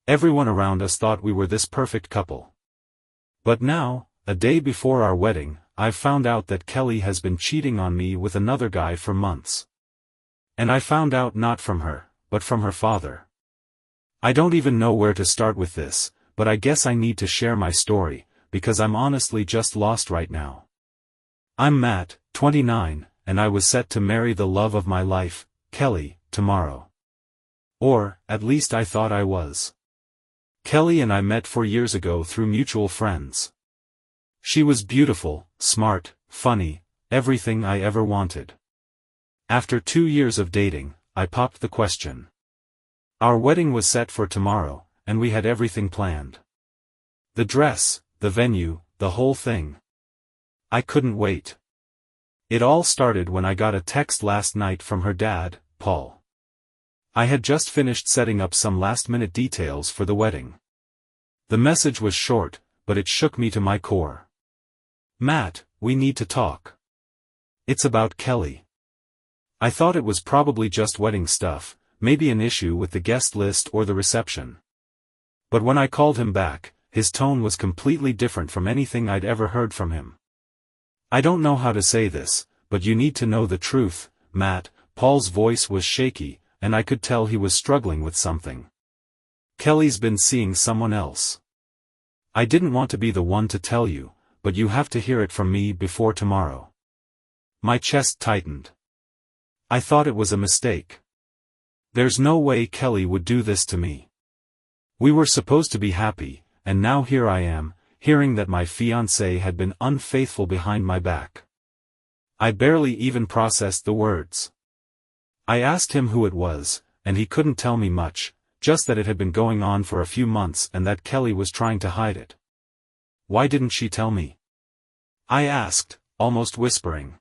Everyone around us thought we were this perfect couple. But now, a day before our wedding, I've found out that Kelly has been cheating on me with another guy for months. And I found out not from her, but from her father. I don't even know where to start with this, but I guess I need to share my story, because I'm honestly just lost right now. I'm Matt, 29, and I was set to marry the love of my life, Kelly, tomorrow. Or, at least I thought I was. Kelly and I met 4 years ago through mutual friends. She was beautiful, smart, funny, everything I ever wanted. After 2 years of dating, I popped the question. Our wedding was set for tomorrow, and we had everything planned. The dress, the venue, the whole thing. I couldn't wait. It all started when I got a text last night from her dad, Paul. I had just finished setting up some last-minute details for the wedding. The message was short, but it shook me to my core. Matt, we need to talk. It's about Kelly. I thought it was probably just wedding stuff, maybe an issue with the guest list or the reception. But when I called him back, his tone was completely different from anything I'd ever heard from him. I don't know how to say this, but you need to know the truth, Matt. Paul's voice was shaky, and I could tell he was struggling with something. Kelly's been seeing someone else. I didn't want to be the one to tell you, but you have to hear it from me before tomorrow. My chest tightened. I thought it was a mistake. There's no way Kelly would do this to me. We were supposed to be happy, and now here I am, hearing that my fiancé had been unfaithful behind my back. I barely even processed the words. I asked him who it was, and he couldn't tell me much, just that it had been going on for a few months and that Kelly was trying to hide it. Why didn't she tell me? I asked, almost whispering.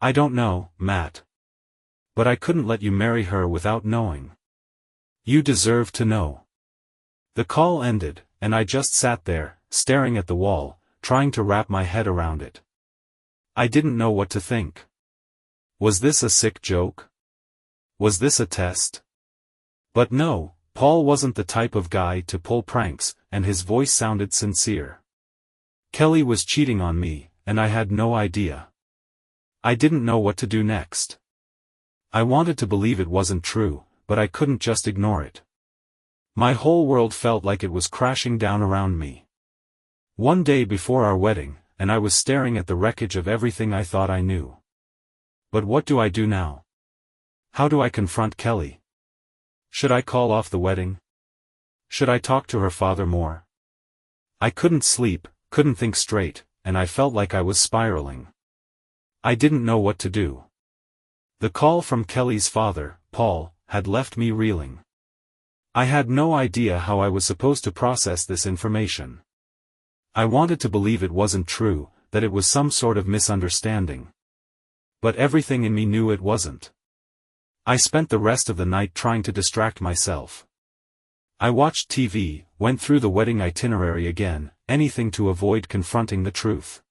I don't know, Matt. But I couldn't let you marry her without knowing. You deserve to know. The call ended, and I just sat there, staring at the wall, trying to wrap my head around it. I didn't know what to think. Was this a sick joke? Was this a test? But no, Paul wasn't the type of guy to pull pranks, and his voice sounded sincere. Kelly was cheating on me, and I had no idea. I didn't know what to do next. I wanted to believe it wasn't true, but I couldn't just ignore it. My whole world felt like it was crashing down around me. One day before our wedding, and I was staring at the wreckage of everything I thought I knew. But what do I do now? How do I confront Kelly? Should I call off the wedding? Should I talk to her father more? I couldn't sleep, couldn't think straight, and I felt like I was spiraling. I didn't know what to do. The call from Kelly's father, Paul, had left me reeling. I had no idea how I was supposed to process this information. I wanted to believe it wasn't true, that it was some sort of misunderstanding. But everything in me knew it wasn't. I spent the rest of the night trying to distract myself. I watched TV, went through the wedding itinerary again, anything to avoid confronting the truth.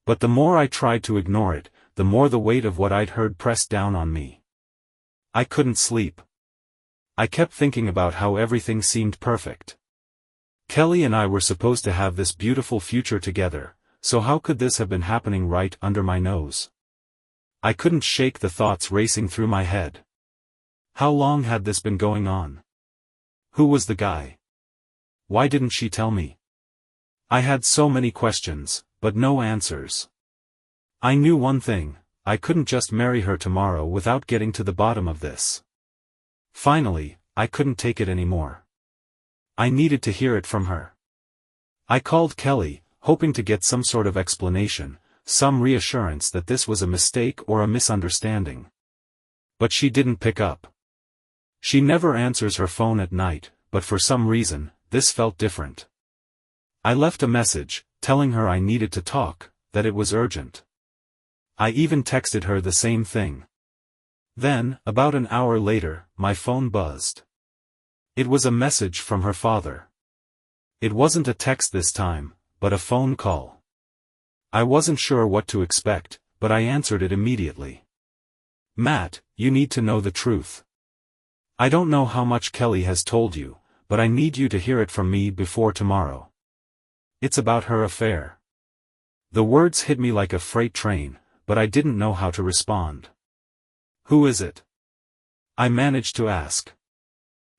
But the more I tried to ignore it, the more the weight of what I'd heard pressed down on me. I couldn't sleep. I kept thinking about how everything seemed perfect. Kelly and I were supposed to have this beautiful future together, so how could this have been happening right under my nose? I couldn't shake the thoughts racing through my head. How long had this been going on? Who was the guy? Why didn't she tell me? I had so many questions, but no answers. I knew one thing, I couldn't just marry her tomorrow without getting to the bottom of this. Finally, I couldn't take it anymore. I needed to hear it from her. I called Kelly, hoping to get some sort of explanation, some reassurance that this was a mistake or a misunderstanding. But she didn't pick up. She never answers her phone at night, but for some reason, this felt different. I left a message, telling her I needed to talk, that it was urgent. I even texted her the same thing. Then, about an hour later, my phone buzzed. It was a message from her father. It wasn't a text this time, but a phone call. I wasn't sure what to expect, but I answered it immediately. Matt, you need to know the truth. I don't know how much Kelly has told you, but I need you to hear it from me before tomorrow. It's about her affair." The words hit me like a freight train, but I didn't know how to respond. "Who is it?" I managed to ask.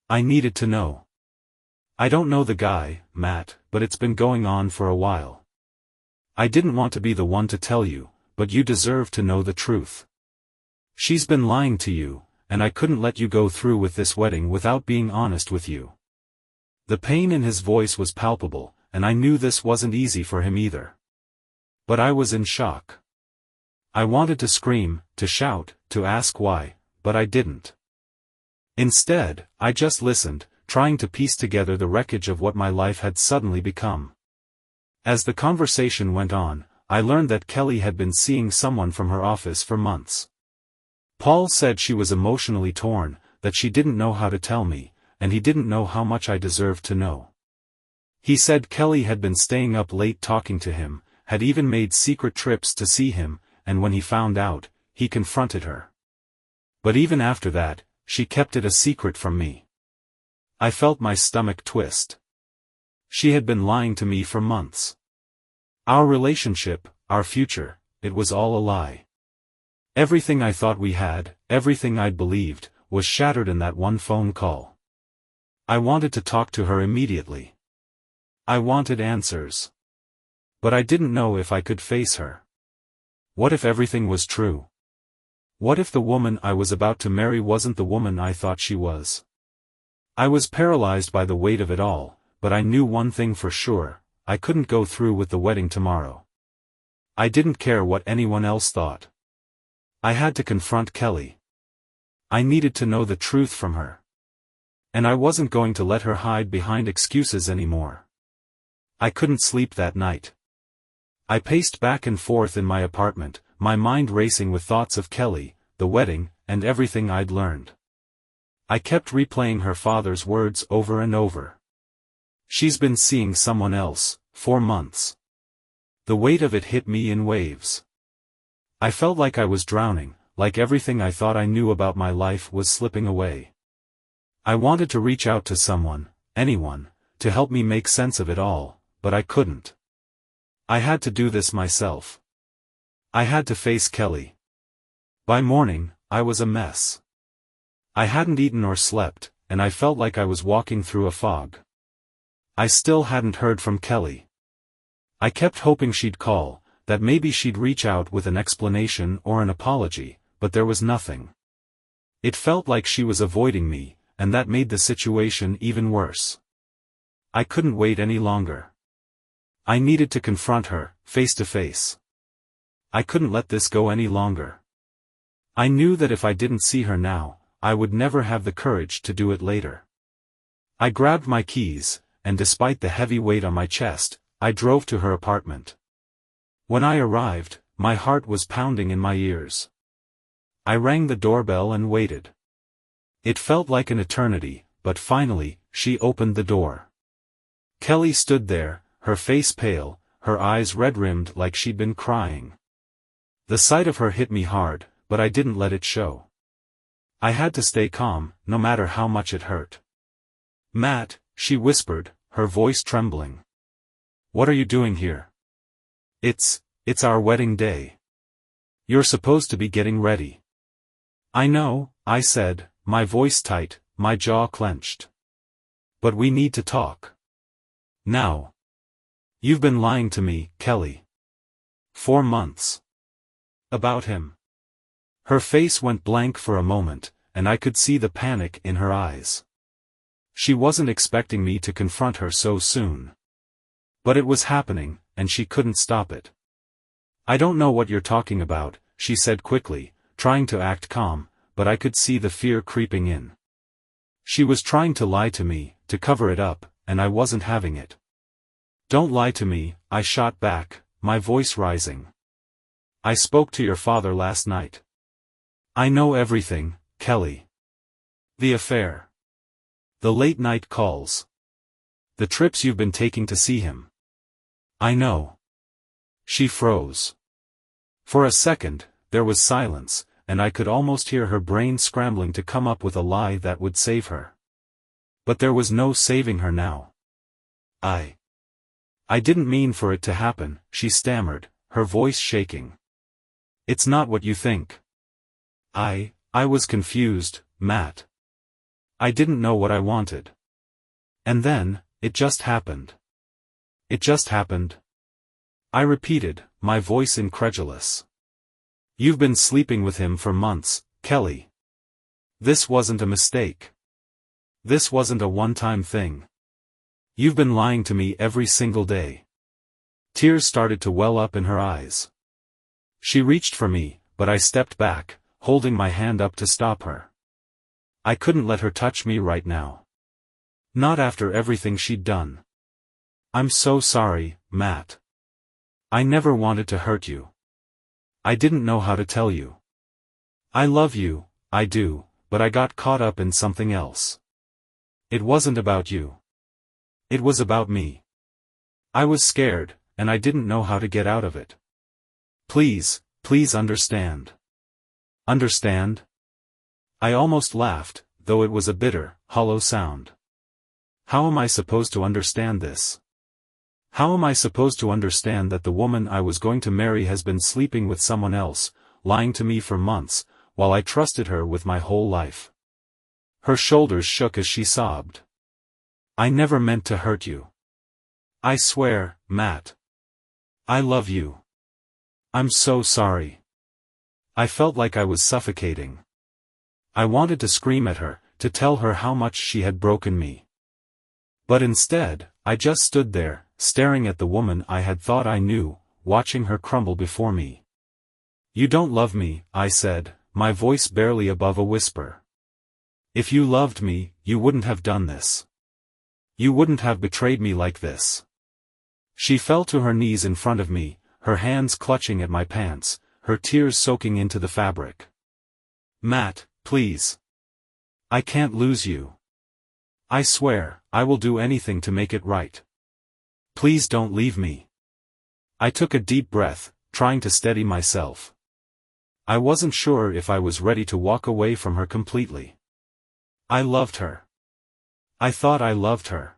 I needed to know. "I don't know the guy, Matt, but it's been going on for a while. I didn't want to be the one to tell you, but you deserve to know the truth. She's been lying to you, and I couldn't let you go through with this wedding without being honest with you." The pain in his voice was palpable, and I knew this wasn't easy for him either. But I was in shock. I wanted to scream, to shout, to ask why, but I didn't. Instead, I just listened, trying to piece together the wreckage of what my life had suddenly become. As the conversation went on, I learned that Kelly had been seeing someone from her office for months. Paul said she was emotionally torn, that she didn't know how to tell me, and he didn't know how much I deserved to know. He said Kelly had been staying up late talking to him, had even made secret trips to see him, and when he found out, he confronted her. But even after that, she kept it a secret from me. I felt my stomach twist. She had been lying to me for months. Our relationship, our future, it was all a lie. Everything I thought we had, everything I'd believed, was shattered in that one phone call. I wanted to talk to her immediately. I wanted answers. But I didn't know if I could face her. What if everything was true? What if the woman I was about to marry wasn't the woman I thought she was? I was paralyzed by the weight of it all, but I knew one thing for sure: I couldn't go through with the wedding tomorrow. I didn't care what anyone else thought. I had to confront Kelly. I needed to know the truth from her. And I wasn't going to let her hide behind excuses anymore. I couldn't sleep that night. I paced back and forth in my apartment, my mind racing with thoughts of Kelly, the wedding, and everything I'd learned. I kept replaying her father's words over and over. "She's been seeing someone else, for months." The weight of it hit me in waves. I felt like I was drowning, like everything I thought I knew about my life was slipping away. I wanted to reach out to someone, anyone, to help me make sense of it all, but I couldn't. I had to do this myself. I had to face Kelly. By morning, I was a mess. I hadn't eaten or slept, and I felt like I was walking through a fog. I still hadn't heard from Kelly. I kept hoping she'd call, that maybe she'd reach out with an explanation or an apology, but there was nothing. It felt like she was avoiding me, and that made the situation even worse. I couldn't wait any longer. I needed to confront her, face to face. I couldn't let this go any longer. I knew that if I didn't see her now, I would never have the courage to do it later. I grabbed my keys, and despite the heavy weight on my chest, I drove to her apartment. When I arrived, my heart was pounding in my ears. I rang the doorbell and waited. It felt like an eternity, but finally, she opened the door. Kelly stood there, her face pale, her eyes red-rimmed like she'd been crying. The sight of her hit me hard, but I didn't let it show. I had to stay calm, no matter how much it hurt. "Matt," she whispered, her voice trembling. "What are you doing here? It's our wedding day. You're supposed to be getting ready." "I know," I said, my voice tight, my jaw clenched. "But we need to talk. Now. You've been lying to me, Kelly. 4 months. About him." Her face went blank for a moment, and I could see the panic in her eyes. She wasn't expecting me to confront her so soon. But it was happening, and she couldn't stop it. "I don't know what you're talking about," she said quickly, trying to act calm, but I could see the fear creeping in. She was trying to lie to me, to cover it up, and I wasn't having it. "Don't lie to me," I shot back, my voice rising. "I spoke to your father last night. I know everything, Kelly. The affair. The late-night calls. The trips you've been taking to see him. I know." She froze. For a second, there was silence, and I could almost hear her brain scrambling to come up with a lie that would save her. But there was no saving her now. I didn't mean for it to happen, she stammered, her voice shaking. It's not what you think. I was confused, Matt. I didn't know what I wanted. And then, it just happened. It just happened. I repeated, my voice incredulous. You've been sleeping with him for months, Kelly. This wasn't a mistake. This wasn't a one-time thing. You've been lying to me every single day. Tears started to well up in her eyes. She reached for me, but I stepped back, holding my hand up to stop her. I couldn't let her touch me right now. Not after everything she'd done. I'm so sorry, Matt. I never wanted to hurt you. I didn't know how to tell you. I love you, I do, but I got caught up in something else. It wasn't about you. It was about me. I was scared, and I didn't know how to get out of it. Please understand. Understand? I almost laughed, though it was a bitter, hollow sound. How am I supposed to understand this? How am I supposed to understand that the woman I was going to marry has been sleeping with someone else, lying to me for months, while I trusted her with my whole life? Her shoulders shook as she sobbed. I never meant to hurt you. I swear, Matt. I love you. I'm so sorry. I felt like I was suffocating. I wanted to scream at her, to tell her how much she had broken me. But instead, I just stood there, staring at the woman I had thought I knew, watching her crumble before me. You don't love me, I said, my voice barely above a whisper. If you loved me, you wouldn't have done this. You wouldn't have betrayed me like this. She fell to her knees in front of me, her hands clutching at my pants, her tears soaking into the fabric. Matt, please. I can't lose you. I swear, I will do anything to make it right. Please don't leave me. I took a deep breath, trying to steady myself. I wasn't sure if I was ready to walk away from her completely. I loved her. I thought I loved her.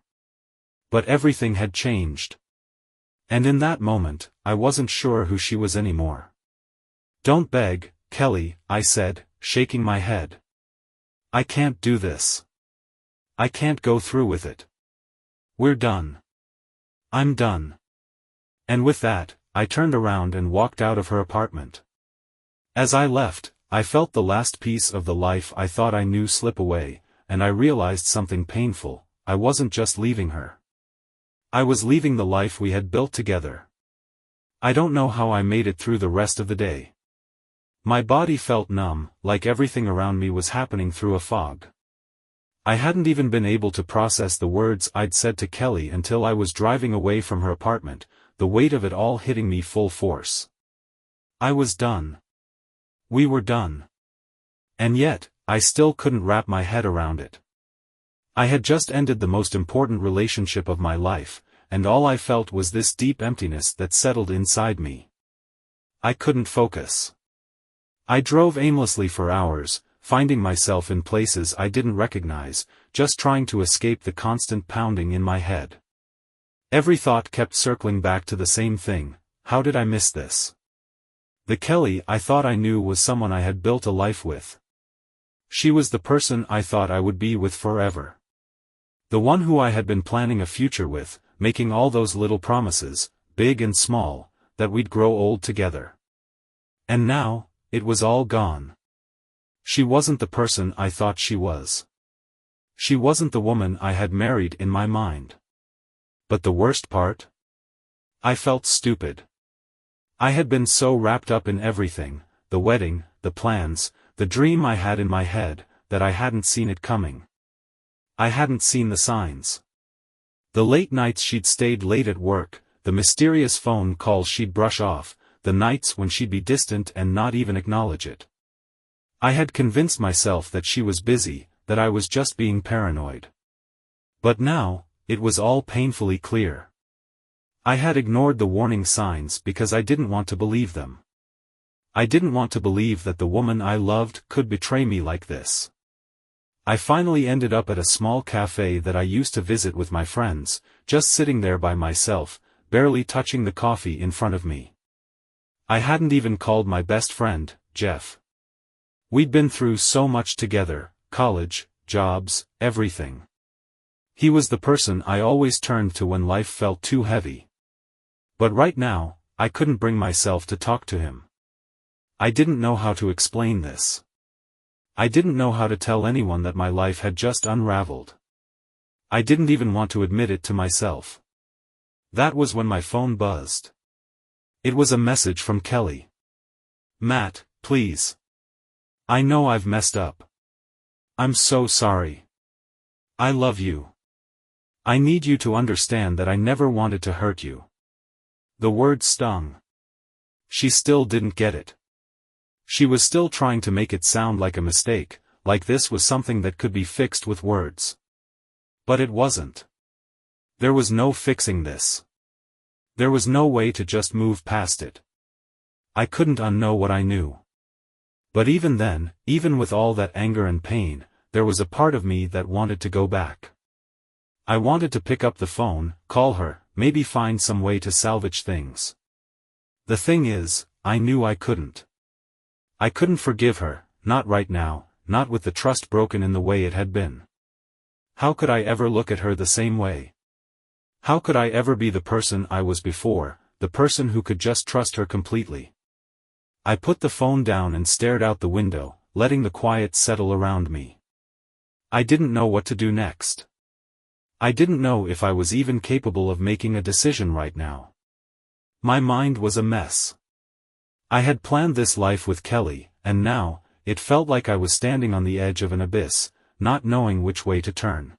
But everything had changed. And in that moment, I wasn't sure who she was anymore. Don't beg, Kelly, I said, shaking my head. I can't do this. I can't go through with it. We're done. I'm done. And with that, I turned around and walked out of her apartment. As I left, I felt the last piece of the life I thought I knew slip away, and I realized something painful. I wasn't just leaving her. I was leaving the life we had built together. I don't know how I made it through the rest of the day. My body felt numb, like everything around me was happening through a fog. I hadn't even been able to process the words I'd said to Kelly until I was driving away from her apartment, the weight of it all hitting me full force. I was done. We were done. And yet, I still couldn't wrap my head around it. I had just ended the most important relationship of my life, and all I felt was this deep emptiness that settled inside me. I couldn't focus. I drove aimlessly for hours, finding myself in places I didn't recognize, just trying to escape the constant pounding in my head. Every thought kept circling back to the same thing: how did I miss this? The Kelly I thought I knew was someone I had built a life with. She was the person I thought I would be with forever. The one who I had been planning a future with, making all those little promises, big and small, that we'd grow old together. And now, it was all gone. She wasn't the person I thought she was. She wasn't the woman I had married in my mind. But the worst part? I felt stupid. I had been so wrapped up in everything, the wedding, the plans, the dream I had in my head, that I hadn't seen it coming. I hadn't seen the signs. The late nights she'd stayed late at work, the mysterious phone calls she'd brush off, the nights when she'd be distant and not even acknowledge it. I had convinced myself that she was busy, that I was just being paranoid. But now, it was all painfully clear. I had ignored the warning signs because I didn't want to believe them. I didn't want to believe that the woman I loved could betray me like this. I finally ended up at a small cafe that I used to visit with my friends, just sitting there by myself, barely touching the coffee in front of me. I hadn't even called my best friend, Jeff. We'd been through so much together, college, jobs, everything. He was the person I always turned to when life felt too heavy. But right now, I couldn't bring myself to talk to him. I didn't know how to explain this. I didn't know how to tell anyone that my life had just unraveled. I didn't even want to admit it to myself. That was when my phone buzzed. It was a message from Kelly. "Matt, please. I know I've messed up. I'm so sorry. I love you. I need you to understand that I never wanted to hurt you." The word stung. She still didn't get it. She was still trying to make it sound like a mistake, like this was something that could be fixed with words. But it wasn't. There was no fixing this. There was no way to just move past it. I couldn't unknow what I knew. But even then, even with all that anger and pain, there was a part of me that wanted to go back. I wanted to pick up the phone, call her, maybe find some way to salvage things. The thing is, I knew I couldn't. I couldn't forgive her, not right now, not with the trust broken in the way it had been. How could I ever look at her the same way? How could I ever be the person I was before, the person who could just trust her completely? I put the phone down and stared out the window, letting the quiet settle around me. I didn't know what to do next. I didn't know if I was even capable of making a decision right now. My mind was a mess. I had planned this life with Kelly, and now, it felt like I was standing on the edge of an abyss, not knowing which way to turn.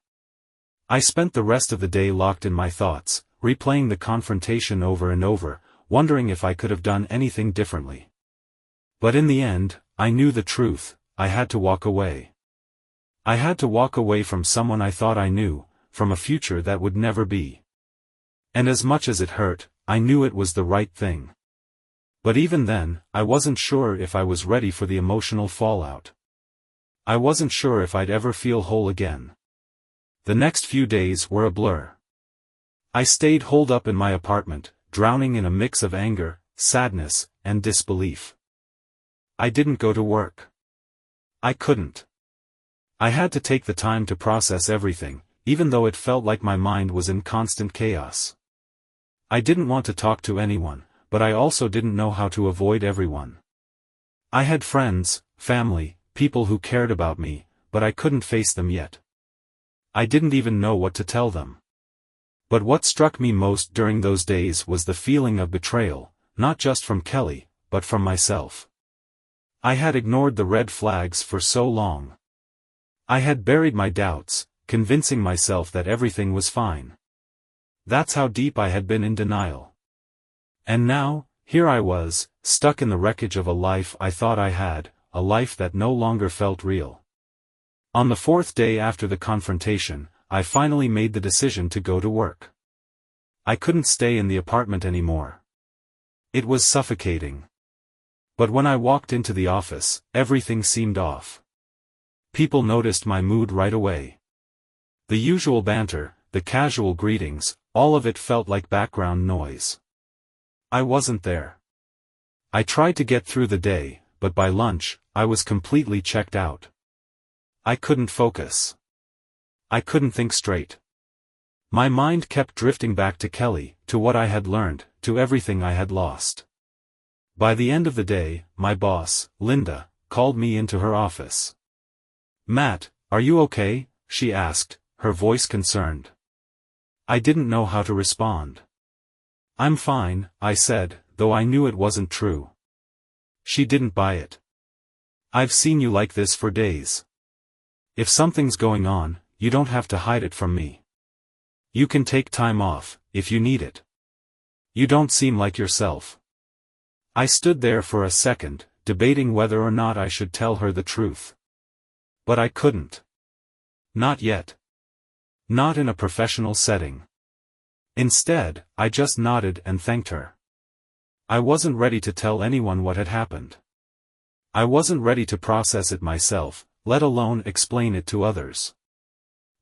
I spent the rest of the day locked in my thoughts, replaying the confrontation over and over, wondering if I could have done anything differently. But in the end, I knew the truth. I had to walk away. I had to walk away from someone I thought I knew, from a future that would never be. And as much as it hurt, I knew it was the right thing. But even then, I wasn't sure if I was ready for the emotional fallout. I wasn't sure if I'd ever feel whole again. The next few days were a blur. I stayed holed up in my apartment, drowning in a mix of anger, sadness, and disbelief. I didn't go to work. I couldn't. I had to take the time to process everything, even though it felt like my mind was in constant chaos. I didn't want to talk to anyone, but I also didn't know how to avoid everyone. I had friends, family, people who cared about me, but I couldn't face them yet. I didn't even know what to tell them. But what struck me most during those days was the feeling of betrayal, not just from Kelly, but from myself. I had ignored the red flags for so long. I had buried my doubts, convincing myself that everything was fine. That's how deep I had been in denial. And now, here I was, stuck in the wreckage of a life I thought I had, a life that no longer felt real. On the fourth day after the confrontation, I finally made the decision to go to work. I couldn't stay in the apartment anymore. It was suffocating. But when I walked into the office, everything seemed off. People noticed my mood right away. The usual banter, the casual greetings, all of it felt like background noise. I wasn't there. I tried to get through the day, but by lunch, I was completely checked out. I couldn't focus. I couldn't think straight. My mind kept drifting back to Kelly, to what I had learned, to everything I had lost. By the end of the day, my boss, Linda, called me into her office. "Matt, are you okay?" she asked, her voice concerned. I didn't know how to respond. "I'm fine," I said, though I knew it wasn't true. She didn't buy it. "I've seen you like this for days. If something's going on, you don't have to hide it from me. You can take time off, if you need it. You don't seem like yourself." I stood there for a second, debating whether or not I should tell her the truth. But I couldn't. Not yet. Not in a professional setting. Instead, I just nodded and thanked her. I wasn't ready to tell anyone what had happened. I wasn't ready to process it myself, let alone explain it to others.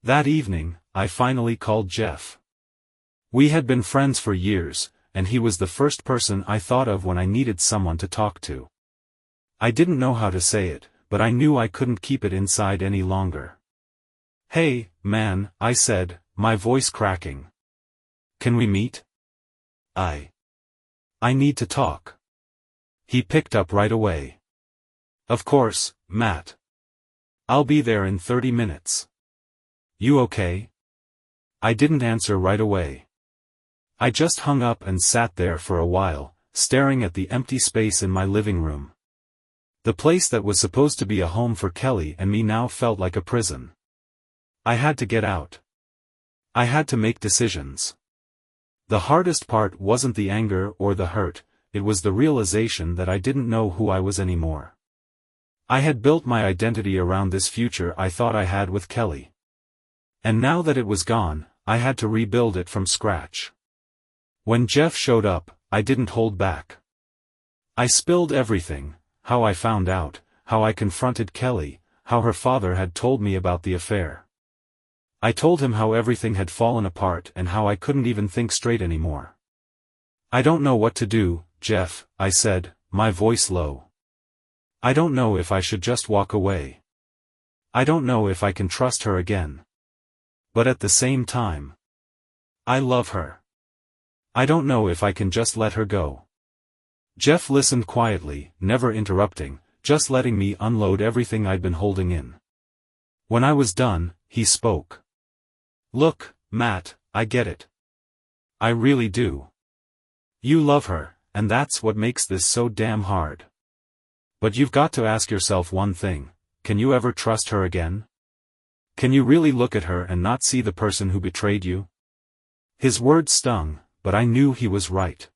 That evening, I finally called Jeff. We had been friends for years, and he was the first person I thought of when I needed someone to talk to. I didn't know how to say it, but I knew I couldn't keep it inside any longer. "Hey, man," I said, my voice cracking. "Can we meet? I need to talk." He picked up right away. "Of course, Matt. I'll be there in 30 minutes. You okay?" I didn't answer right away. I just hung up and sat there for a while, staring at the empty space in my living room. The place that was supposed to be a home for Kelly and me now felt like a prison. I had to get out. I had to make decisions. The hardest part wasn't the anger or the hurt, it was the realization that I didn't know who I was anymore. I had built my identity around this future I thought I had with Kelly. And now that it was gone, I had to rebuild it from scratch. When Jeff showed up, I didn't hold back. I spilled everything: how I found out, how I confronted Kelly, how her father had told me about the affair. I told him how everything had fallen apart and how I couldn't even think straight anymore. "I don't know what to do, Jeff," I said, my voice low. "I don't know if I should just walk away. I don't know if I can trust her again. But at the same time, I love her. I don't know if I can just let her go." Jeff listened quietly, never interrupting, just letting me unload everything I'd been holding in. When I was done, he spoke. "Look, Matt, I get it. I really do. You love her, and that's what makes this so damn hard. But you've got to ask yourself one thing: can you ever trust her again? Can you really look at her and not see the person who betrayed you?" His words stung, but I knew he was right.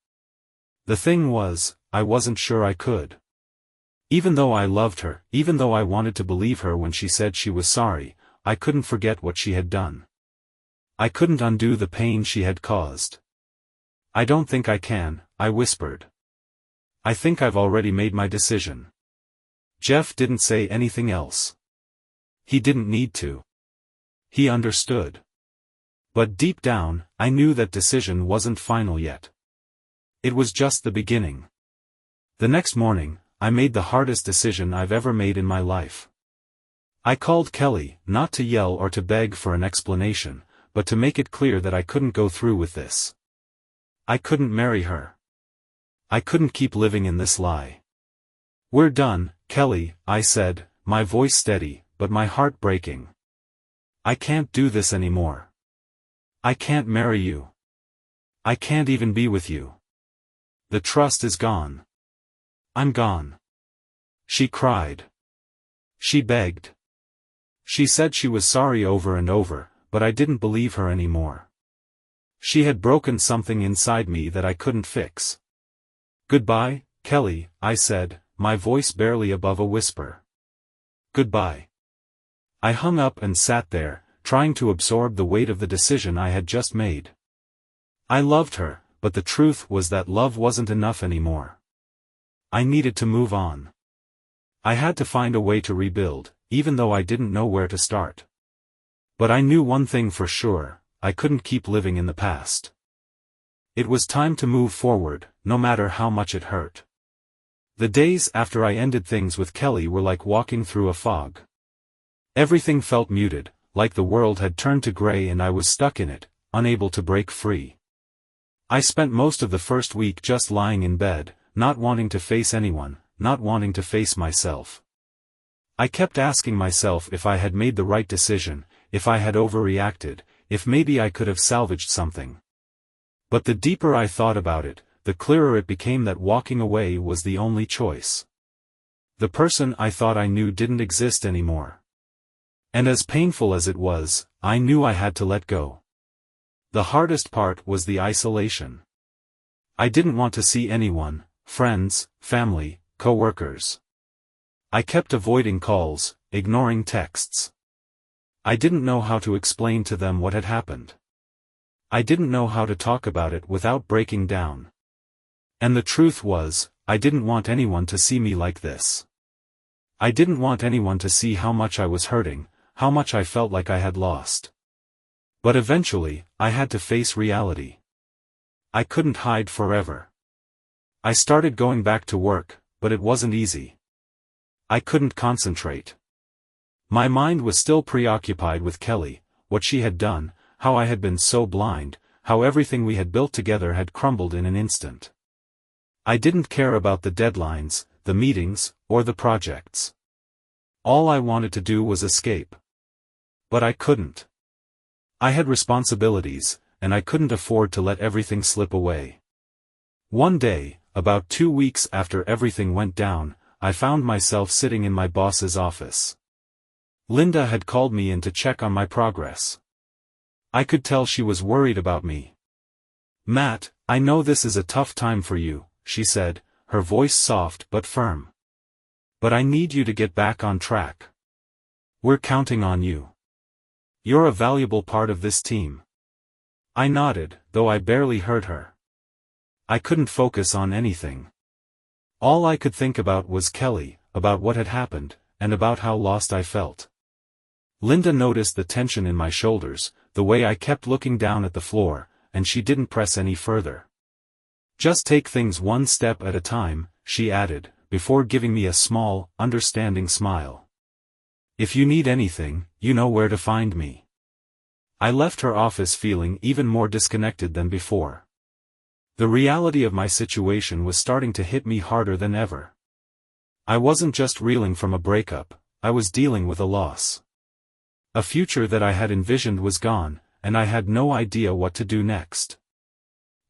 The thing was, I wasn't sure I could. Even though I loved her, even though I wanted to believe her when she said she was sorry, I couldn't forget what she had done. I couldn't undo the pain she had caused. "I don't think I can," I whispered. "I think I've already made my decision." Jeff didn't say anything else. He didn't need to. He understood. But deep down, I knew that decision wasn't final yet. It was just the beginning. The next morning, I made the hardest decision I've ever made in my life. I called Kelly, not to yell or to beg for an explanation, but to make it clear that I couldn't go through with this. I couldn't marry her. I couldn't keep living in this lie. "We're done, Kelly," I said, my voice steady, but my heart breaking. "I can't do this anymore. I can't marry you. I can't even be with you. The trust is gone. I'm gone." She cried. She begged. She said she was sorry over and over, but I didn't believe her anymore. She had broken something inside me that I couldn't fix. "Goodbye, Kelly," I said, my voice barely above a whisper. "Goodbye." I hung up and sat there, trying to absorb the weight of the decision I had just made. I loved her, but the truth was that love wasn't enough anymore. I needed to move on. I had to find a way to rebuild, even though I didn't know where to start. But I knew one thing for sure: I couldn't keep living in the past. It was time to move forward, no matter how much it hurt. The days after I ended things with Kelly were like walking through a fog. Everything felt muted, like the world had turned to gray and I was stuck in it, unable to break free. I spent most of the first week just lying in bed, not wanting to face anyone, not wanting to face myself. I kept asking myself if I had made the right decision, if I had overreacted, if maybe I could have salvaged something. But the deeper I thought about it, the clearer it became that walking away was the only choice. The person I thought I knew didn't exist anymore. And as painful as it was, I knew I had to let go. The hardest part was the isolation. I didn't want to see anyone: friends, family, co-workers. I kept avoiding calls, ignoring texts. I didn't know how to explain to them what had happened. I didn't know how to talk about it without breaking down. And the truth was, I didn't want anyone to see me like this. I didn't want anyone to see how much I was hurting, how much I felt like I had lost. But eventually, I had to face reality. I couldn't hide forever. I started going back to work, but it wasn't easy. I couldn't concentrate. My mind was still preoccupied with Kelly, what she had done, how I had been so blind, how everything we had built together had crumbled in an instant. I didn't care about the deadlines, the meetings, or the projects. All I wanted to do was escape. But I couldn't. I had responsibilities, and I couldn't afford to let everything slip away. One day, about 2 weeks after everything went down, I found myself sitting in my boss's office. Linda had called me in to check on my progress. I could tell she was worried about me. "Matt, I know this is a tough time for you," she said, her voice soft but firm. "But I need you to get back on track. We're counting on you. You're a valuable part of this team." I nodded, though I barely heard her. I couldn't focus on anything. All I could think about was Kelly, about what had happened, and about how lost I felt. Linda noticed the tension in my shoulders, the way I kept looking down at the floor, and she didn't press any further. "Just take things one step at a time," she added, before giving me a small, understanding smile. "If you need anything, you know where to find me." I left her office feeling even more disconnected than before. The reality of my situation was starting to hit me harder than ever. I wasn't just reeling from a breakup, I was dealing with a loss. A future that I had envisioned was gone, and I had no idea what to do next.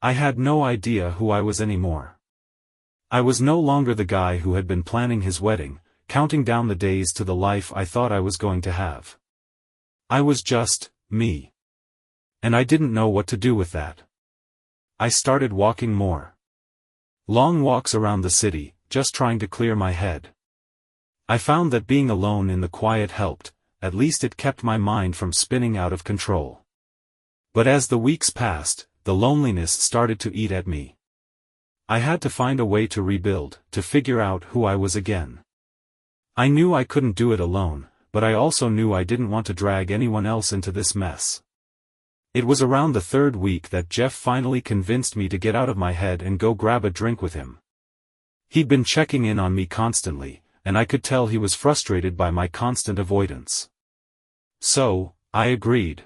I had no idea who I was anymore. I was no longer the guy who had been planning his wedding, counting down the days to the life I thought I was going to have. I was just me. And I didn't know what to do with that. I started walking more. Long walks around the city, just trying to clear my head. I found that being alone in the quiet helped, at least it kept my mind from spinning out of control. But as the weeks passed, the loneliness started to eat at me. I had to find a way to rebuild, to figure out who I was again. I knew I couldn't do it alone, but I also knew I didn't want to drag anyone else into this mess. It was around the 3rd week that Jeff finally convinced me to get out of my head and go grab a drink with him. He'd been checking in on me constantly, and I could tell he was frustrated by my constant avoidance. So, I agreed.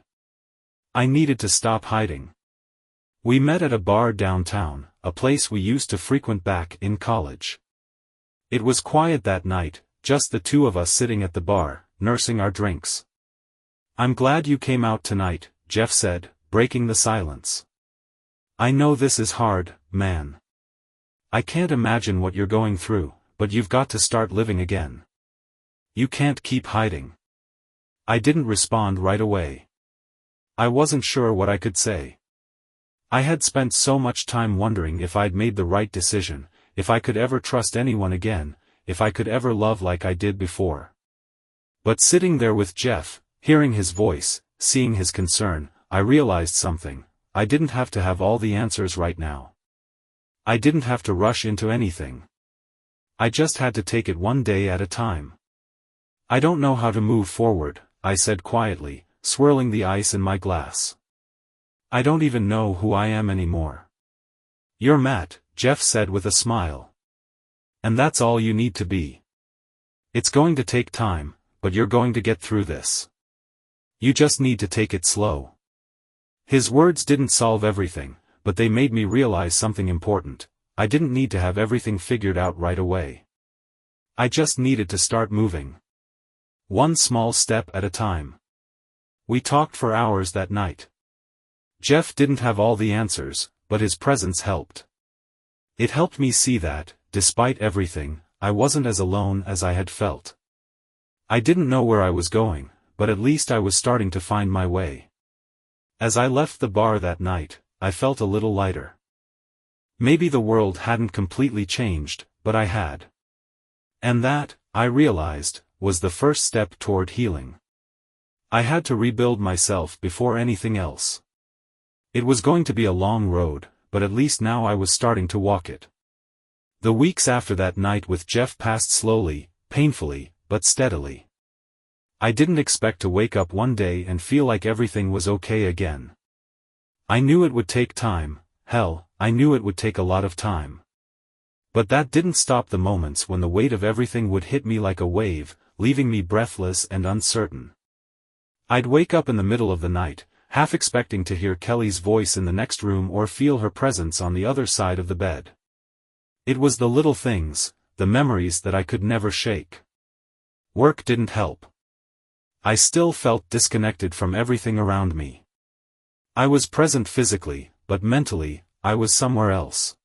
I needed to stop hiding. We met at a bar downtown, a place we used to frequent back in college. It was quiet that night, just the two of us sitting at the bar, nursing our drinks. "I'm glad you came out tonight," Jeff said, breaking the silence. "I know this is hard, man. I can't imagine what you're going through, but you've got to start living again. You can't keep hiding." I didn't respond right away. I wasn't sure what I could say. I had spent so much time wondering if I'd made the right decision, if I could ever trust anyone again, if I could ever love like I did before. But sitting there with Jeff, hearing his voice, seeing his concern, I realized something. I didn't have to have all the answers right now. I didn't have to rush into anything. I just had to take it one day at a time. "I don't know how to move forward," I said quietly, swirling the ice in my glass. "I don't even know who I am anymore." "You're Matt," Jeff said with a smile. "And that's all you need to be. It's going to take time, but you're going to get through this. You just need to take it slow." His words didn't solve everything, but they made me realize something important. I didn't need to have everything figured out right away. I just needed to start moving. One small step at a time. We talked for hours that night. Jeff didn't have all the answers, but his presence helped. It helped me see that, despite everything, I wasn't as alone as I had felt. I didn't know where I was going, but at least I was starting to find my way. As I left the bar that night, I felt a little lighter. Maybe the world hadn't completely changed, but I had. And that, I realized, was the first step toward healing. I had to rebuild myself before anything else. It was going to be a long road, but at least now I was starting to walk it. The weeks after that night with Jeff passed slowly, painfully, but steadily. I didn't expect to wake up one day and feel like everything was okay again. I knew it would take time, hell, I knew it would take a lot of time. But that didn't stop the moments when the weight of everything would hit me like a wave, leaving me breathless and uncertain. I'd wake up in the middle of the night, half expecting to hear Kelly's voice in the next room or feel her presence on the other side of the bed. It was the little things, the memories that I could never shake. Work didn't help. I still felt disconnected from everything around me. I was present physically, but mentally, I was somewhere else.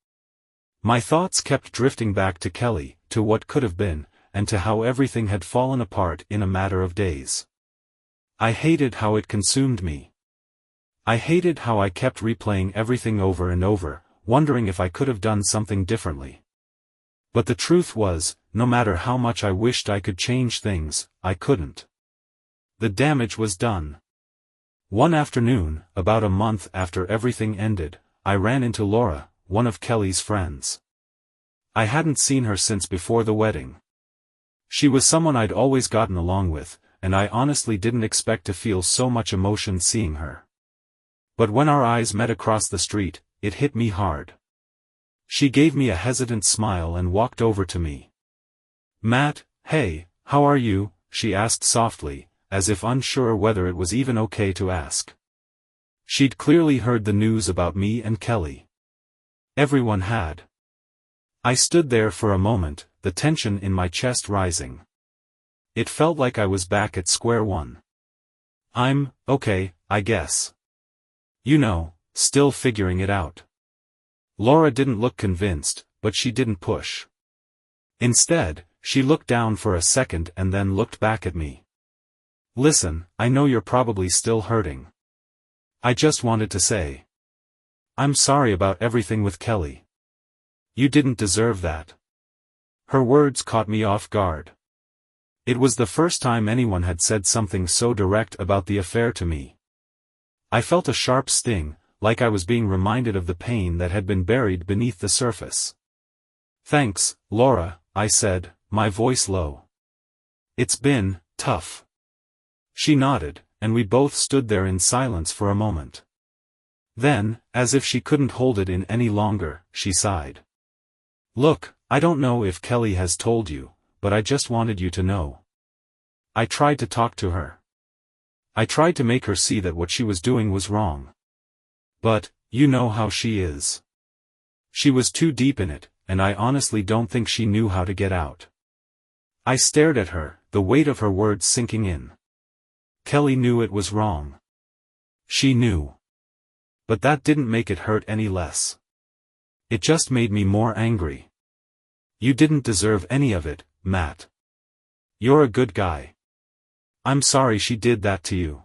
My thoughts kept drifting back to Kelly, to what could have been, and to how everything had fallen apart in a matter of days. I hated how it consumed me. I hated how I kept replaying everything over and over, wondering if I could have done something differently. But the truth was, no matter how much I wished I could change things, I couldn't. The damage was done. One afternoon, about a month after everything ended, I ran into Laura, one of Kelly's friends. I hadn't seen her since before the wedding. She was someone I'd always gotten along with, and I honestly didn't expect to feel so much emotion seeing her. But when our eyes met across the street, it hit me hard. She gave me a hesitant smile and walked over to me. "Matt, hey, how are you?" she asked softly, as if unsure whether it was even okay to ask. She'd clearly heard the news about me and Kelly. Everyone had. I stood there for a moment, the tension in my chest rising. It felt like I was back at square one. "I'm okay, I guess. You know, still figuring it out." Laura didn't look convinced, but she didn't push. Instead, she looked down for a second and then looked back at me. "Listen, I know you're probably still hurting. I just wanted to say, I'm sorry about everything with Kelly. You didn't deserve that." Her words caught me off guard. It was the first time anyone had said something so direct about the affair to me. I felt a sharp sting, like I was being reminded of the pain that had been buried beneath the surface. "Thanks, Laura," I said, my voice low. "It's been tough." She nodded, and we both stood there in silence for a moment. Then, as if she couldn't hold it in any longer, she sighed. "Look, I don't know if Kelly has told you, but I just wanted you to know. I tried to talk to her. I tried to make her see that what she was doing was wrong. But, you know how she is. She was too deep in it, and I honestly don't think she knew how to get out." I stared at her, the weight of her words sinking in. Kelly knew it was wrong. She knew. But that didn't make it hurt any less. It just made me more angry. "You didn't deserve any of it, Matt. You're a good guy. I'm sorry she did that to you."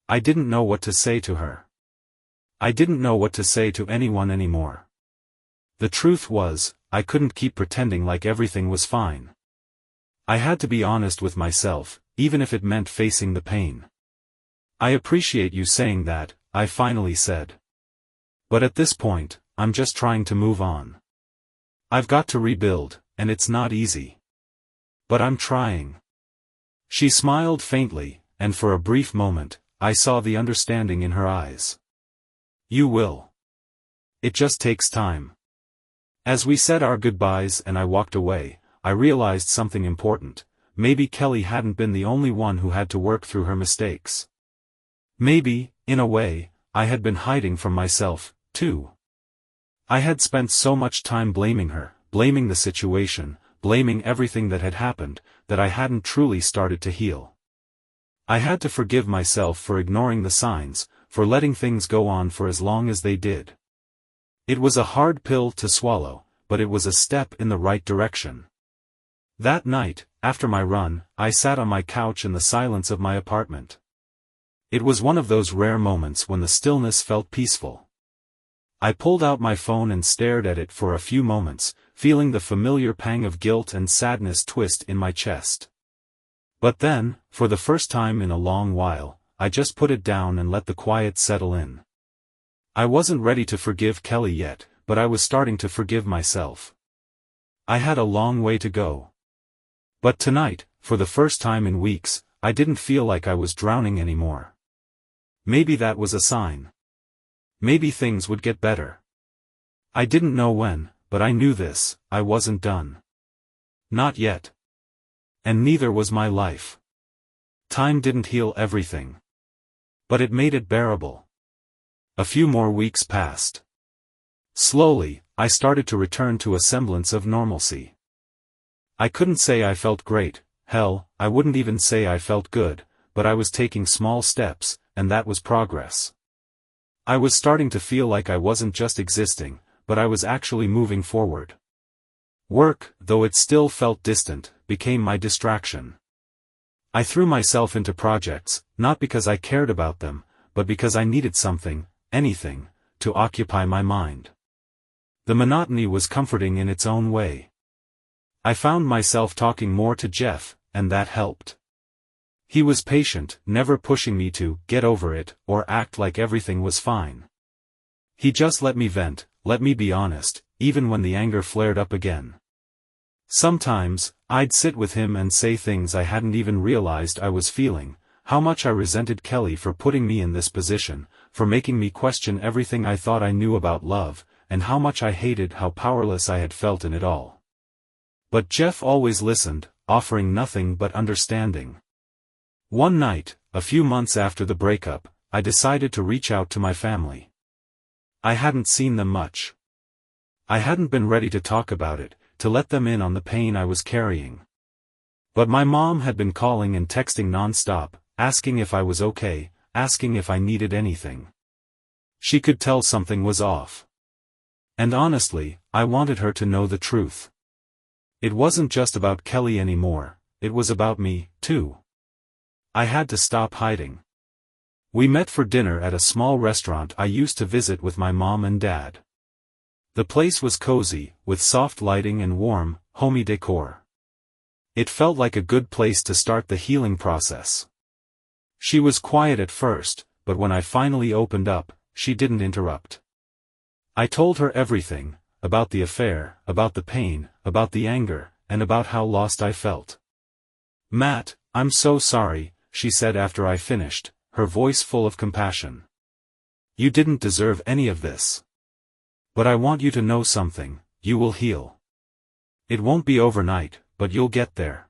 I didn't know what to say to her. I didn't know what to say to anyone anymore. The truth was, I couldn't keep pretending like everything was fine. I had to be honest with myself, even if it meant facing the pain. "I appreciate you saying that," I finally said. "But at this point, I'm just trying to move on. I've got to rebuild, and it's not easy. But I'm trying." She smiled faintly, and for a brief moment, I saw the understanding in her eyes. "You will. It just takes time." As we said our goodbyes and I walked away, I realized something important. Maybe Kelly hadn't been the only one who had to work through her mistakes. Maybe, in a way, I had been hiding from myself, too. I had spent so much time blaming her, blaming the situation, blaming everything that had happened, that I hadn't truly started to heal. I had to forgive myself for ignoring the signs, for letting things go on for as long as they did. It was a hard pill to swallow, but it was a step in the right direction. That night, after my run, I sat on my couch in the silence of my apartment. It was one of those rare moments when the stillness felt peaceful. I pulled out my phone and stared at it for a few moments, feeling the familiar pang of guilt and sadness twist in my chest. But then, for the first time in a long while, I just put it down and let the quiet settle in. I wasn't ready to forgive Kelly yet, but I was starting to forgive myself. I had a long way to go. But tonight, for the first time in weeks, I didn't feel like I was drowning anymore. Maybe that was a sign. Maybe things would get better. I didn't know when, but I knew this: I wasn't done. Not yet. And neither was my life. Time didn't heal everything. But it made it bearable. A few more weeks passed. Slowly, I started to return to a semblance of normalcy. I couldn't say I felt great, hell, I wouldn't even say I felt good, but I was taking small steps, and that was progress. I was starting to feel like I wasn't just existing, but I was actually moving forward. Work, though it still felt distant, became my distraction. I threw myself into projects, not because I cared about them, but because I needed something, anything, to occupy my mind. The monotony was comforting in its own way. I found myself talking more to Jeff, and that helped. He was patient, never pushing me to get over it, or act like everything was fine. He just let me vent, let me be honest, even when the anger flared up again. Sometimes, I'd sit with him and say things I hadn't even realized I was feeling: how much I resented Kelly for putting me in this position, for making me question everything I thought I knew about love, and how much I hated how powerless I had felt in it all. But Jeff always listened, offering nothing but understanding. One night, a few months after the breakup, I decided to reach out to my family. I hadn't seen them much. I hadn't been ready to talk about it, to let them in on the pain I was carrying. But my mom had been calling and texting non-stop, asking if I was okay, asking if I needed anything. She could tell something was off. And honestly, I wanted her to know the truth. It wasn't just about Kelly anymore, it was about me, too. I had to stop hiding. We met for dinner at a small restaurant I used to visit with my mom and dad. The place was cozy, with soft lighting and warm, homey decor. It felt like a good place to start the healing process. She was quiet at first, but when I finally opened up, she didn't interrupt. I told her everything, about the affair, about the pain, about the anger, and about how lost I felt. "Matt, I'm so sorry," she said after I finished, her voice full of compassion. "You didn't deserve any of this. But I want you to know something: you will heal. It won't be overnight, but you'll get there."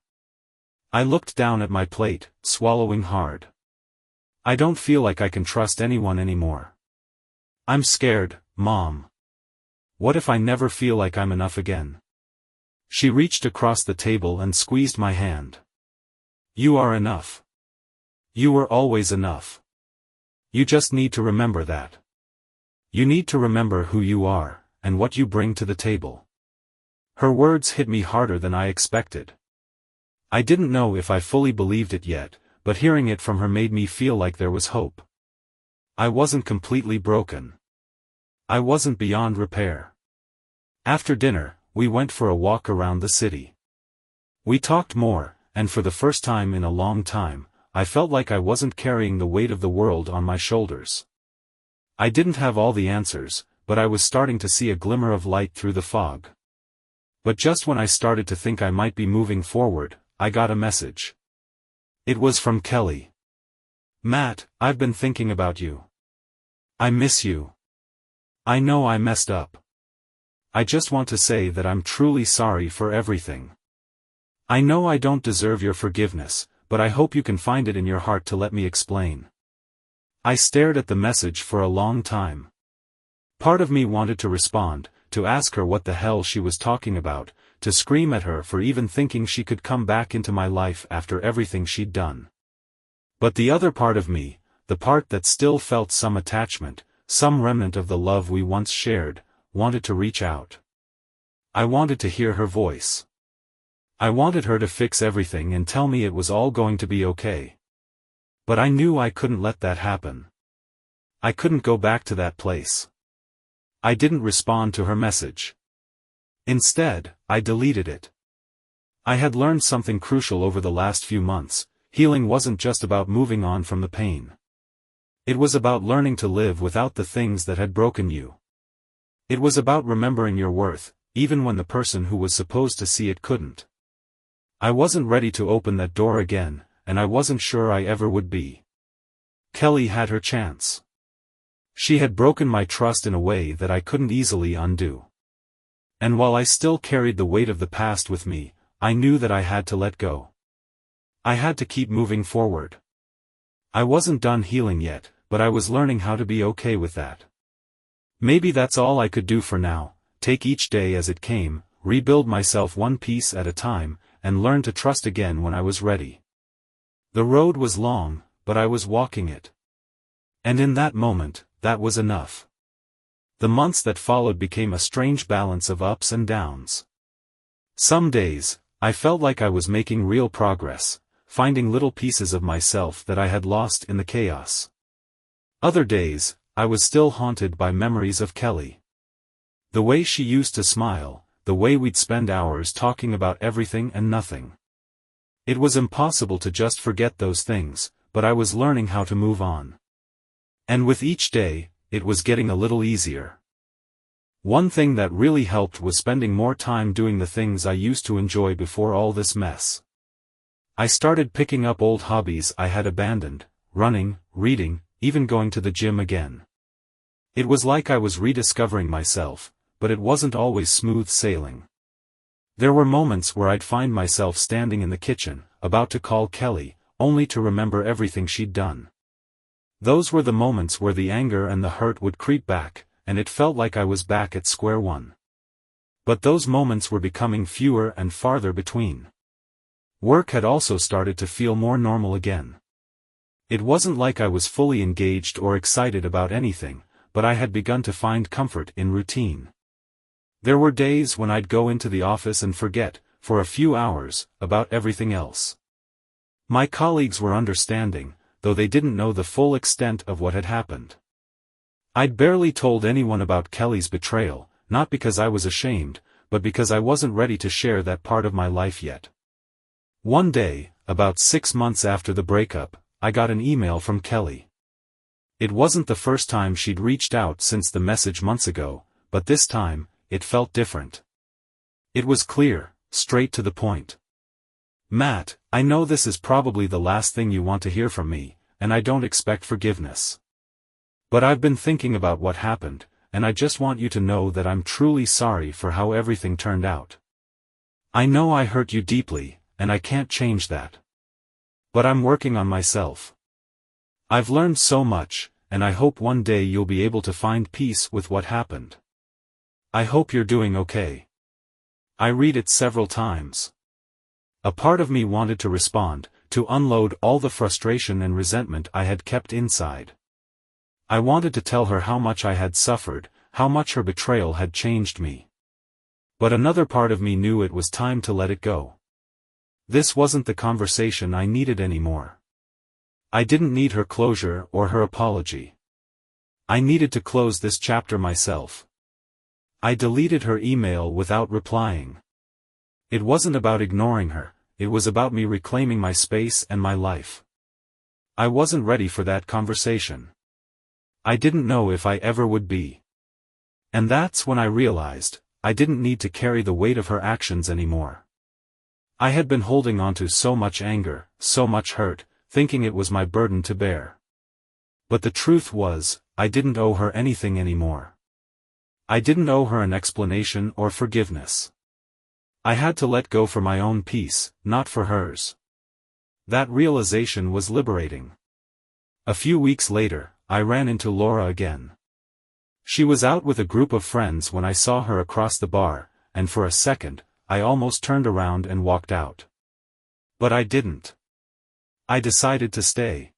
I looked down at my plate, swallowing hard. I don't feel like I can trust anyone anymore. I'm scared, Mom. What if I never feel like I'm enough again? She reached across the table and squeezed my hand. You are enough. You were always enough. You just need to remember that. You need to remember who you are, and what you bring to the table. Her words hit me harder than I expected. I didn't know if I fully believed it yet, but hearing it from her made me feel like there was hope. I wasn't completely broken. I wasn't beyond repair. After dinner, we went for a walk around the city. We talked more, and for the first time in a long time, I felt like I wasn't carrying the weight of the world on my shoulders. I didn't have all the answers, but I was starting to see a glimmer of light through the fog. But just when I started to think I might be moving forward, I got a message. It was from Kelly. "Matt, I've been thinking about you. I miss you. I know I messed up. I just want to say that I'm truly sorry for everything. I know I don't deserve your forgiveness, but I hope you can find it in your heart to let me explain." I stared at the message for a long time. Part of me wanted to respond, to ask her what the hell she was talking about, to scream at her for even thinking she could come back into my life after everything she'd done. But the other part of me, the part that still felt some attachment, some remnant of the love we once shared, wanted to reach out. I wanted to hear her voice. I wanted her to fix everything and tell me it was all going to be okay. But I knew I couldn't let that happen. I couldn't go back to that place. I didn't respond to her message. Instead, I deleted it. I had learned something crucial over the last few months: healing wasn't just about moving on from the pain. It was about learning to live without the things that had broken you. It was about remembering your worth, even when the person who was supposed to see it couldn't. I wasn't ready to open that door again, and I wasn't sure I ever would be. Kelly had her chance. She had broken my trust in a way that I couldn't easily undo. And while I still carried the weight of the past with me, I knew that I had to let go. I had to keep moving forward. I wasn't done healing yet, but I was learning how to be okay with that. Maybe that's all I could do for now, take each day as it came, rebuild myself one piece at a time, and learn to trust again when I was ready. The road was long, but I was walking it. And in that moment, that was enough. The months that followed became a strange balance of ups and downs. Some days, I felt like I was making real progress, finding little pieces of myself that I had lost in the chaos. Other days, I was still haunted by memories of Kelly. The way she used to smile, the way we'd spend hours talking about everything and nothing. It was impossible to just forget those things, but I was learning how to move on. And with each day, it was getting a little easier. One thing that really helped was spending more time doing the things I used to enjoy before all this mess. I started picking up old hobbies I had abandoned, running, reading, even going to the gym again. It was like I was rediscovering myself, but it wasn't always smooth sailing. There were moments where I'd find myself standing in the kitchen, about to call Kelly, only to remember everything she'd done. Those were the moments where the anger and the hurt would creep back, and it felt like I was back at square one. But those moments were becoming fewer and farther between. Work had also started to feel more normal again. It wasn't like I was fully engaged or excited about anything, but I had begun to find comfort in routine. There were days when I'd go into the office and forget, for a few hours, about everything else. My colleagues were understanding, though they didn't know the full extent of what had happened. I'd barely told anyone about Kelly's betrayal, not because I was ashamed, but because I wasn't ready to share that part of my life yet. One day, about 6 months after the breakup, I got an email from Kelly. It wasn't the first time she'd reached out since the message months ago, but this time, it felt different. It was clear, straight to the point. "Matt, I know this is probably the last thing you want to hear from me, and I don't expect forgiveness. But I've been thinking about what happened, and I just want you to know that I'm truly sorry for how everything turned out. I know I hurt you deeply, and I can't change that. But I'm working on myself. I've learned so much, and I hope one day you'll be able to find peace with what happened. I hope you're doing okay." I read it several times. A part of me wanted to respond, to unload all the frustration and resentment I had kept inside. I wanted to tell her how much I had suffered, how much her betrayal had changed me. But another part of me knew it was time to let it go. This wasn't the conversation I needed anymore. I didn't need her closure or her apology. I needed to close this chapter myself. I deleted her email without replying. It wasn't about ignoring her, it was about me reclaiming my space and my life. I wasn't ready for that conversation. I didn't know if I ever would be. And that's when I realized, I didn't need to carry the weight of her actions anymore. I had been holding on to so much anger, so much hurt, thinking it was my burden to bear. But the truth was, I didn't owe her anything anymore. I didn't owe her an explanation or forgiveness. I had to let go for my own peace, not for hers. That realization was liberating. A few weeks later, I ran into Laura again. She was out with a group of friends when I saw her across the bar, and for a second, I almost turned around and walked out. But I didn't. I decided to stay.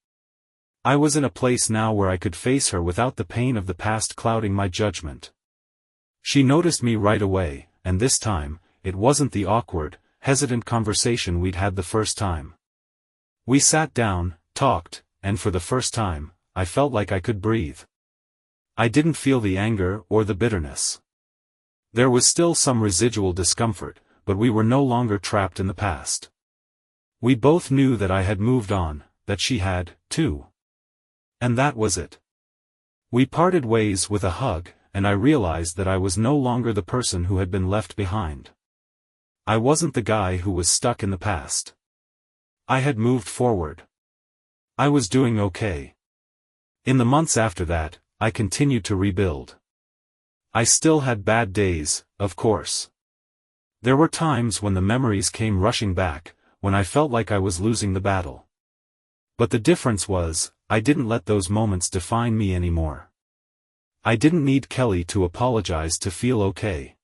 I was in a place now where I could face her without the pain of the past clouding my judgment. She noticed me right away, and this time, it wasn't the awkward, hesitant conversation we'd had the first time. We sat down, talked, and for the first time, I felt like I could breathe. I didn't feel the anger or the bitterness. There was still some residual discomfort, but we were no longer trapped in the past. We both knew that I had moved on, that she had, too. And that was it. We parted ways with a hug, and I realized that I was no longer the person who had been left behind. I wasn't the guy who was stuck in the past. I had moved forward. I was doing okay. In the months after that, I continued to rebuild. I still had bad days, of course. There were times when the memories came rushing back, when I felt like I was losing the battle. But the difference was, I didn't let those moments define me anymore. I didn't need Kelly to apologize to feel okay.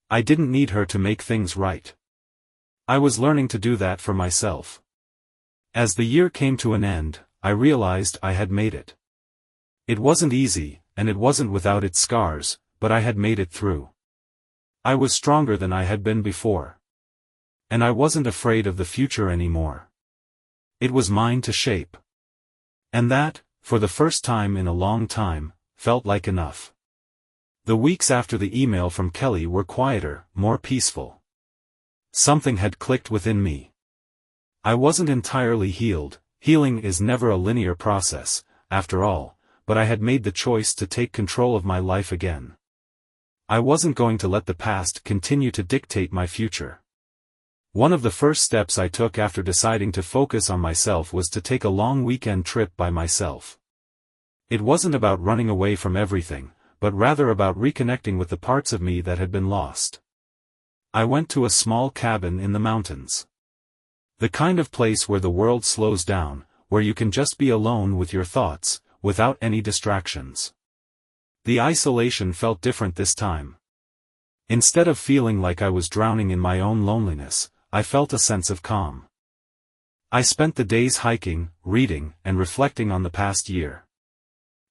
I didn't need her to make things right. I was learning to do that for myself. As the year came to an end, I realized I had made it. It wasn't easy, and it wasn't without its scars, but I had made it through. I was stronger than I had been before. And I wasn't afraid of the future anymore. It was mine to shape. And that, for the first time in a long time, felt like enough. The weeks after the email from Kelly were quieter, more peaceful. Something had clicked within me. I wasn't entirely healed. Healing is never a linear process, after all, but I had made the choice to take control of my life again. I wasn't going to let the past continue to dictate my future. One of the first steps I took after deciding to focus on myself was to take a long weekend trip by myself. It wasn't about running away from everything, but rather about reconnecting with the parts of me that had been lost. I went to a small cabin in the mountains. The kind of place where the world slows down, where you can just be alone with your thoughts, without any distractions. The isolation felt different this time. Instead of feeling like I was drowning in my own loneliness, I felt a sense of calm. I spent the days hiking, reading, and reflecting on the past year.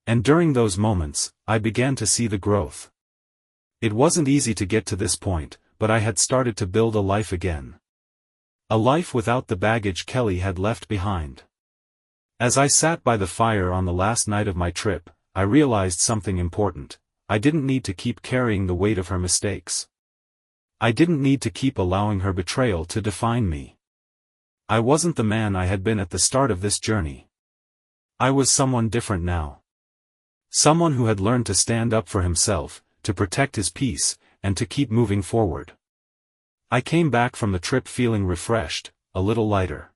And during those moments, I began to see the growth. It wasn't easy to get to this point, but I had started to build a life again. A life without the baggage Kelly had left behind. As I sat by the fire on the last night of my trip, I realized something important. I didn't need to keep carrying the weight of her mistakes. I didn't need to keep allowing her betrayal to define me. I wasn't the man I had been at the start of this journey. I was someone different now. Someone who had learned to stand up for himself, to protect his peace, and to keep moving forward. I came back from the trip feeling refreshed, a little lighter.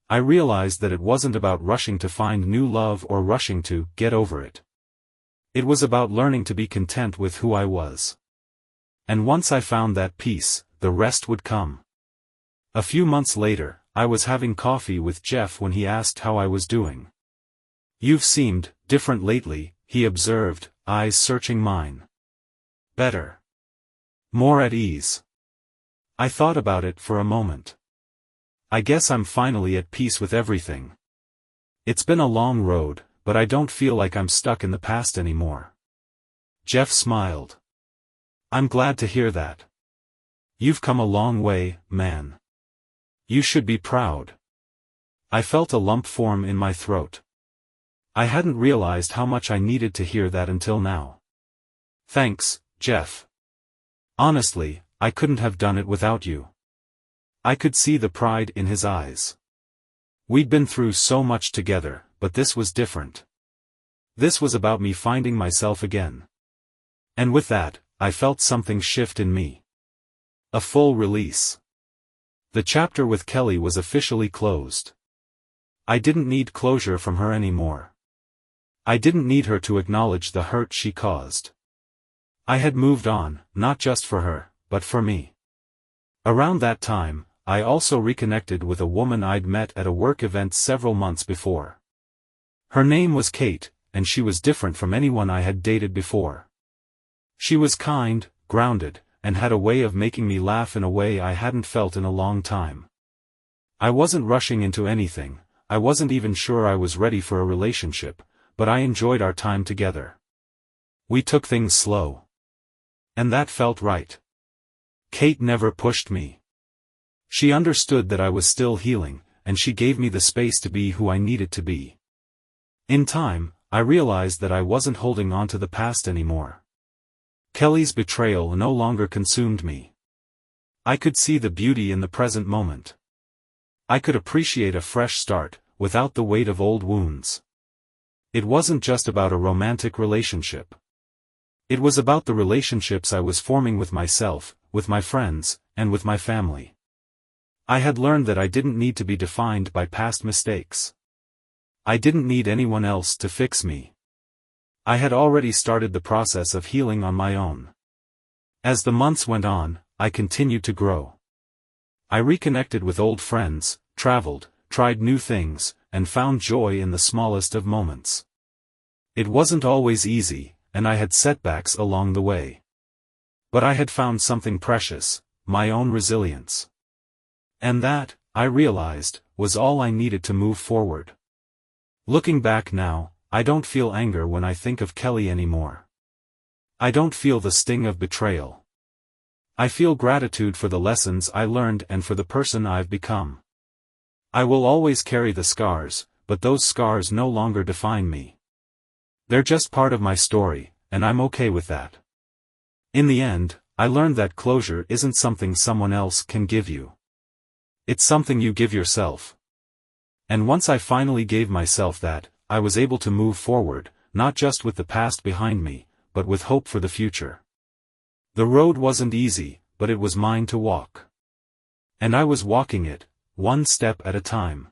I realized that it wasn't about rushing to find new love or rushing to get over it. It was about learning to be content with who I was. And once I found that peace, the rest would come. A few months later, I was having coffee with Jeff when he asked how I was doing. "You've seemed different lately," he observed, eyes searching mine. "Better. More at ease." I thought about it for a moment. I guess I'm finally at peace with everything. It's been a long road, but I don't feel like I'm stuck in the past anymore. Jeff smiled. "I'm glad to hear that. You've come a long way, man. You should be proud." I felt a lump form in my throat. I hadn't realized how much I needed to hear that until now. "Thanks, Jeff. Honestly, I couldn't have done it without you." I could see the pride in his eyes. We'd been through so much together, but this was different. This was about me finding myself again. And with that, I felt something shift in me. A full release. The chapter with Kelly was officially closed. I didn't need closure from her anymore. I didn't need her to acknowledge the hurt she caused. I had moved on, not just for her, but for me. Around that time, I also reconnected with a woman I'd met at a work event several months before. Her name was Kate, and she was different from anyone I had dated before. She was kind, grounded, and had a way of making me laugh in a way I hadn't felt in a long time. I wasn't rushing into anything, I wasn't even sure I was ready for a relationship, but I enjoyed our time together. We took things slow. And that felt right. Kate never pushed me. She understood that I was still healing, and she gave me the space to be who I needed to be. In time, I realized that I wasn't holding on to the past anymore. Kelly's betrayal no longer consumed me. I could see the beauty in the present moment. I could appreciate a fresh start, without the weight of old wounds. It wasn't just about a romantic relationship. It was about the relationships I was forming with myself, with my friends, and with my family. I had learned that I didn't need to be defined by past mistakes. I didn't need anyone else to fix me. I had already started the process of healing on my own. As the months went on, I continued to grow. I reconnected with old friends, traveled, tried new things, and found joy in the smallest of moments. It wasn't always easy, and I had setbacks along the way. But I had found something precious, my own resilience. And that, I realized, was all I needed to move forward. Looking back now, I don't feel anger when I think of Kelly anymore. I don't feel the sting of betrayal. I feel gratitude for the lessons I learned and for the person I've become. I will always carry the scars, but those scars no longer define me. They're just part of my story, and I'm okay with that. In the end, I learned that closure isn't something someone else can give you. It's something you give yourself. And once I finally gave myself that, I was able to move forward, not just with the past behind me, but with hope for the future. The road wasn't easy, but it was mine to walk. And I was walking it, one step at a time.